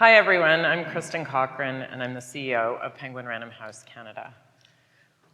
Hi everyone, I'm Kristin Cochrane and I'm the CEO of Penguin Random House Canada.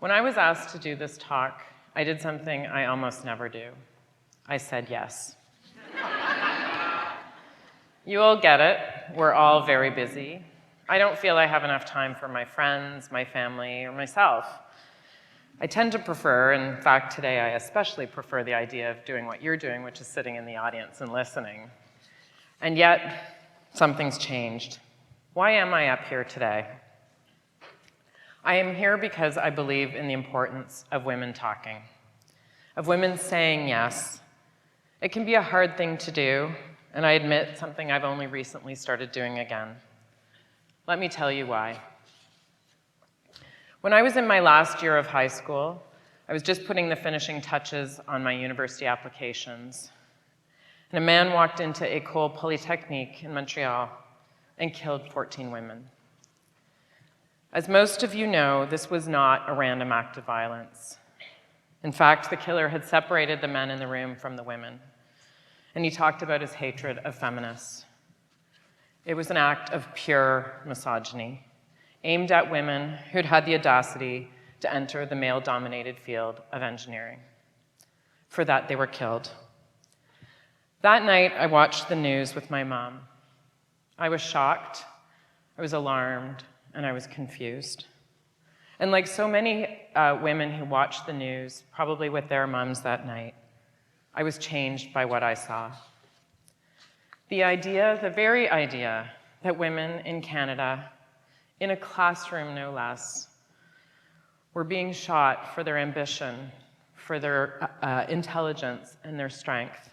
When I was asked to do this talk, I did something I almost never do. I said yes. You all get it, we're all very busy. I don't feel I have enough time for my friends, my family, or myself. I tend to prefer, in fact today I especially prefer the idea of doing what you're doing, which is sitting in the audience and listening. And yet, something's changed. Why am I up here today? I am here because I believe in the importance of women talking, of women saying yes. It can be a hard thing to do, and I admit something I've only recently started doing again. Let me tell you why. When I was in my last year of high school, I was just putting the finishing touches on my university applications. And a man walked into Ecole Polytechnique in Montreal and killed 14 women. As most of you know, this was not a random act of violence. In fact, the killer had separated the men in the room from the women, and he talked about his hatred of feminists. It was an act of pure misogyny, aimed at women who'd had the audacity to enter the male-dominated field of engineering. For that, they were killed. That night, I watched the news with my mom. I was shocked, I was alarmed, and I was confused. And like so many women who watched the news, probably with their moms that night, I was changed by what I saw. The very idea that women in Canada, in a classroom no less, were being shot for their ambition, for their intelligence and their strength.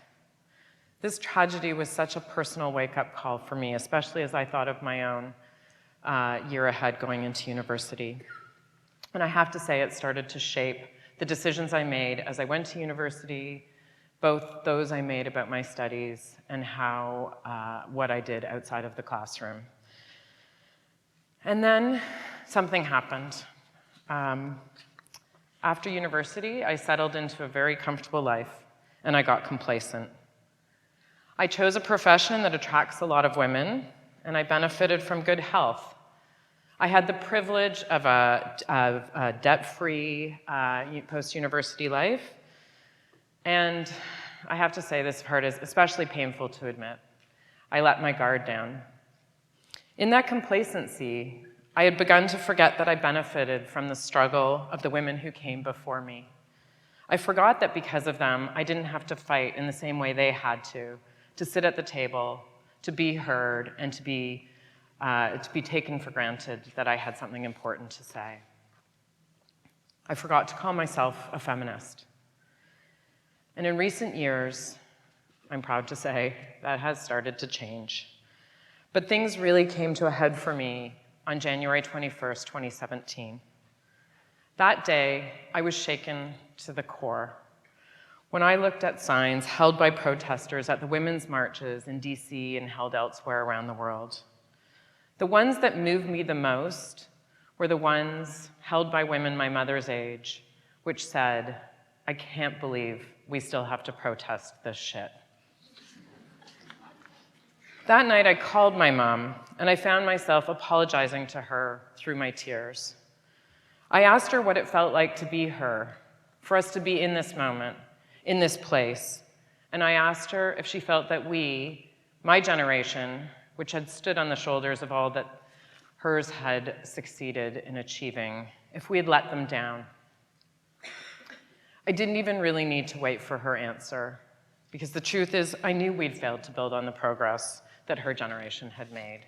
This tragedy was such a personal wake-up call for me, especially as I thought of my own year ahead going into university. And I have to say it started to shape the decisions I made as I went to university, both those I made about my studies and what I did outside of the classroom. And then something happened. After university, I settled into a very comfortable life, and I got complacent. I chose a profession that attracts a lot of women, and I benefited from good health. I had the privilege of a debt-free post-university life, and I have to say this part is especially painful to admit. I let my guard down. In that complacency, I had begun to forget that I benefited from the struggle of the women who came before me. I forgot that because of them, I didn't have to fight in the same way they had to sit at the table, to be heard, and to be taken for granted that I had something important to say. I forgot to call myself a feminist. And in recent years, I'm proud to say, that has started to change. But things really came to a head for me on January 21st, 2017. That day, I was shaken to the core when I looked at signs held by protesters at the women's marches in DC and held elsewhere around the world. The ones that moved me the most were the ones held by women my mother's age, which said, "I can't believe we still have to protest this shit." That night, I called my mom, and I found myself apologizing to her through my tears. I asked her what it felt like to be her, for us to be in this moment, in this place, and I asked her if she felt that we, my generation, which had stood on the shoulders of all that hers had succeeded in achieving, if we had let them down. I didn't even really need to wait for her answer, because the truth is I knew we'd failed to build on the progress that her generation had made.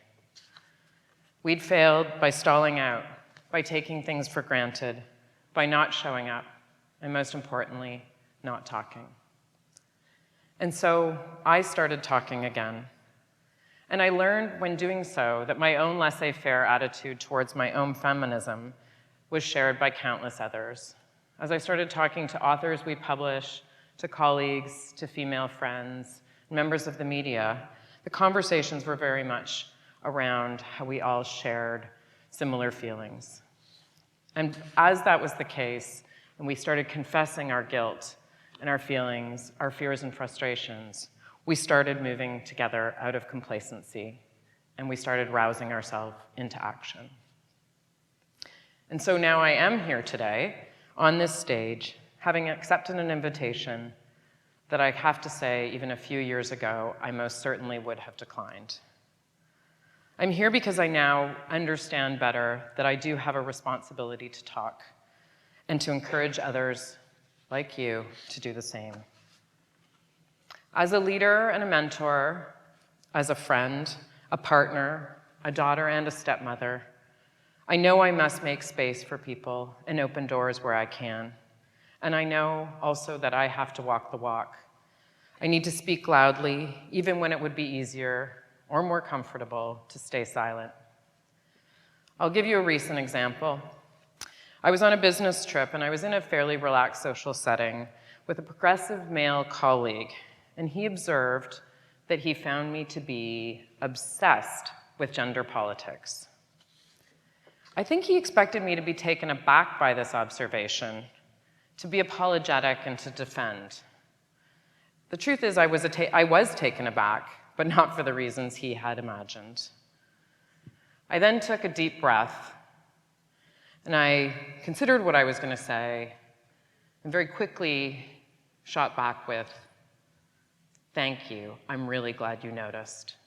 We'd failed by stalling out, by taking things for granted, by not showing up, and most importantly, not talking. And so I started talking again. And I learned when doing so that my own laissez-faire attitude towards my own feminism was shared by countless others. As I started talking to authors we publish, to colleagues, to female friends, members of the media, the conversations were very much around how we all shared similar feelings. And as that was the case, and we started confessing our guilt and our feelings, our fears and frustrations, we started moving together out of complacency and we started rousing ourselves into action. And so now I am here today on this stage, having accepted an invitation that I have to say, even a few years ago, I most certainly would have declined. I'm here because I now understand better that I do have a responsibility to talk and to encourage others like you to do the same. As a leader and a mentor, as a friend, a partner, a daughter, and a stepmother, I know I must make space for people and open doors where I can. And I know also that I have to walk the walk. I need to speak loudly, even when it would be easier or more comfortable to stay silent. I'll give you a recent example. I was on a business trip, and I was in a fairly relaxed social setting with a progressive male colleague, and he observed that he found me to be obsessed with gender politics. I think he expected me to be taken aback by this observation, to be apologetic and to defend. The truth is, I was taken aback, but not for the reasons he had imagined. I then took a deep breath, and I considered what I was going to say, and very quickly shot back with, "Thank you. I'm really glad you noticed."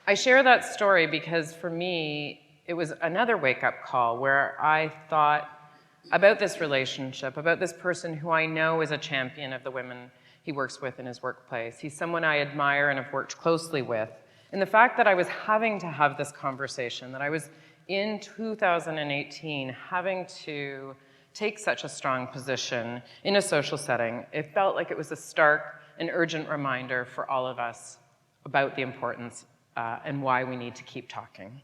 I share that story because for me, it was another wake-up call where I thought about this relationship, about this person who I know is a champion of the women he works with in his workplace. He's someone I admire and have worked closely with. And the fact that I was having to have this conversation, that I was in 2018 having to take such a strong position in a social setting, it felt like it was a stark and urgent reminder for all of us about the importance and why we need to keep talking.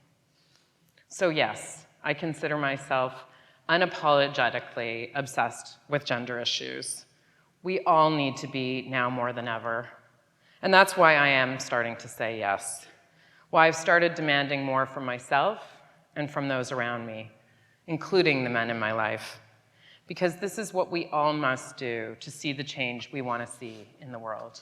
So yes, I consider myself unapologetically obsessed with gender issues. We all need to be now more than ever. And that's why I am starting to say yes. Why I've started demanding more from myself and from those around me, including the men in my life. Because this is what we all must do to see the change we want to see in the world.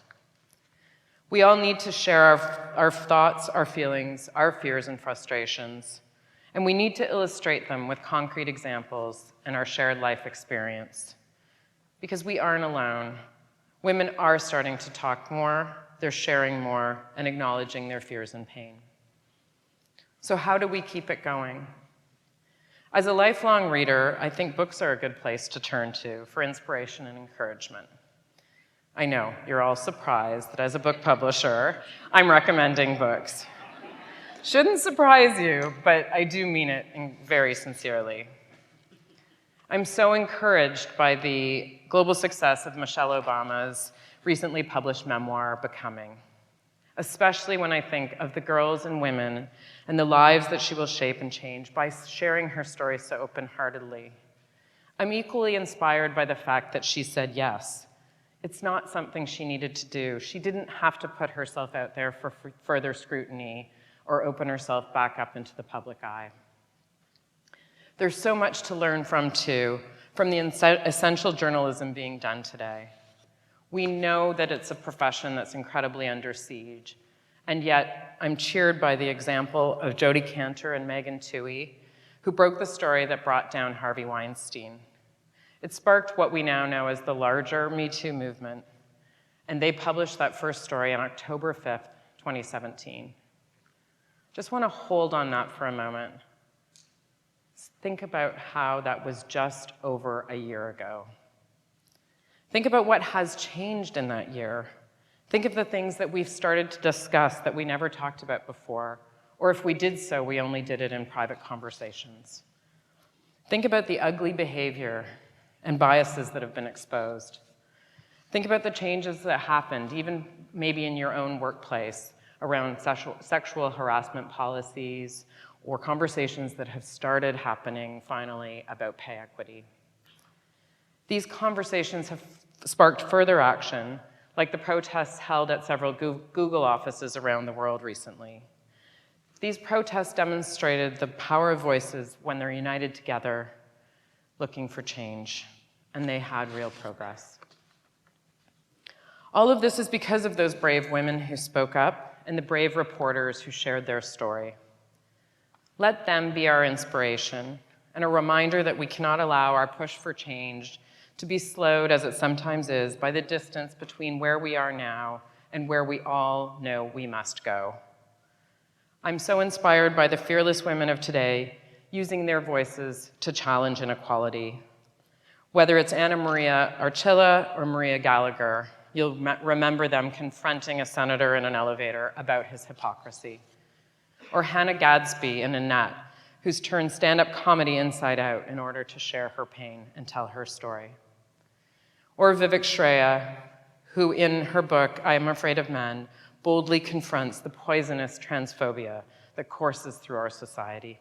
We all need to share our thoughts, our feelings, our fears and frustrations, and we need to illustrate them with concrete examples and our shared life experience. Because we aren't alone. Women are starting to talk more, they're sharing more, and acknowledging their fears and pain. So how do we keep it going? As a lifelong reader, I think books are a good place to turn to for inspiration and encouragement. I know, you're all surprised that as a book publisher, I'm recommending books. Shouldn't surprise you, but I do mean it very sincerely. I'm so encouraged by the global success of Michelle Obama's recently published memoir, Becoming, especially when I think of the girls and women and the lives that she will shape and change by sharing her story so open-heartedly. I'm equally inspired by the fact that she said yes. It's not something she needed to do. She didn't have to put herself out there for further scrutiny or open herself back up into the public eye. There's so much to learn from the essential journalism being done today. We know that it's a profession that's incredibly under siege, and yet I'm cheered by the example of Jodi Kantor and Megan Twohey, who broke the story that brought down Harvey Weinstein. It sparked what we now know as the larger Me Too movement, and they published that first story on October 5th, 2017. Just want to hold on that for a moment. Think about how that was just over a year ago. Think about what has changed in that year. Think of the things that we've started to discuss that we never talked about before, or if we did so, we only did it in private conversations. Think about the ugly behavior and biases that have been exposed. Think about the changes that happened, even maybe in your own workplace, around sexual harassment policies or conversations that have started happening finally about pay equity. These conversations have sparked further action, like the protests held at several Google offices around the world recently. These protests demonstrated the power of voices when they're united together, looking for change, and they had real progress. All of this is because of those brave women who spoke up and the brave reporters who shared their story. Let them be our inspiration and a reminder that we cannot allow our push for change to be slowed, as it sometimes is, by the distance between where we are now and where we all know we must go. I'm so inspired by the fearless women of today using their voices to challenge inequality. Whether it's Anna Maria Archila or Maria Gallagher, you'll remember them confronting a senator in an elevator about his hypocrisy. Or Hannah Gadsby and Annette, who's turned stand-up comedy inside out in order to share her pain and tell her story. Or Vivek Shreya, who in her book, I Am Afraid of Men, boldly confronts the poisonous transphobia that courses through our society.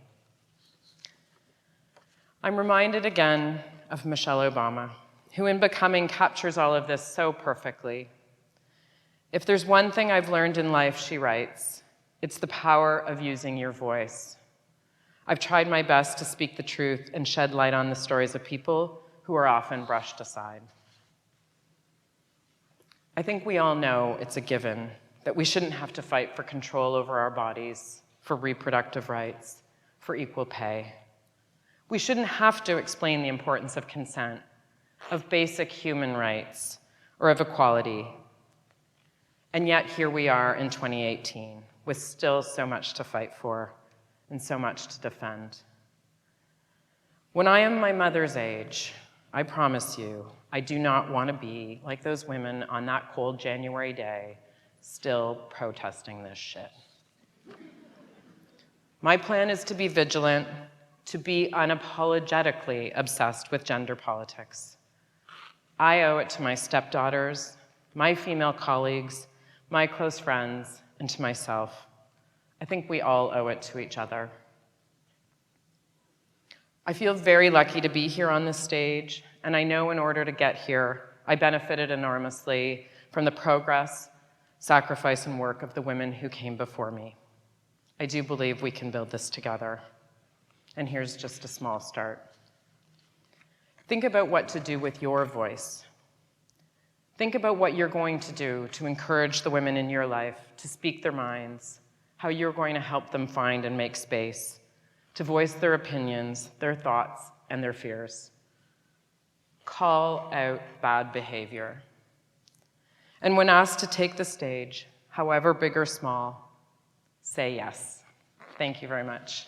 I'm reminded again of Michelle Obama, who in Becoming captures all of this so perfectly. If there's one thing I've learned in life, she writes, it's the power of using your voice. I've tried my best to speak the truth and shed light on the stories of people who are often brushed aside. I think we all know it's a given that we shouldn't have to fight for control over our bodies, for reproductive rights, for equal pay. We shouldn't have to explain the importance of consent, of basic human rights, or of equality. And yet here we are in 2018, with still so much to fight for and so much to defend. When I am my mother's age, I promise you, I do not want to be like those women on that cold January day, still protesting this shit. My plan is to be vigilant, to be unapologetically obsessed with gender politics. I owe it to my stepdaughters, my female colleagues, my close friends, and to myself. I think we all owe it to each other. I feel very lucky to be here on this stage, and I know in order to get here, I benefited enormously from the progress, sacrifice, and work of the women who came before me. I do believe we can build this together. And here's just a small start. Think about what to do with your voice. Think about what you're going to do to encourage the women in your life to speak their minds, how you're going to help them find and make space, to voice their opinions, their thoughts, and their fears. Call out bad behavior. And when asked to take the stage, however big or small, say yes. Thank you very much.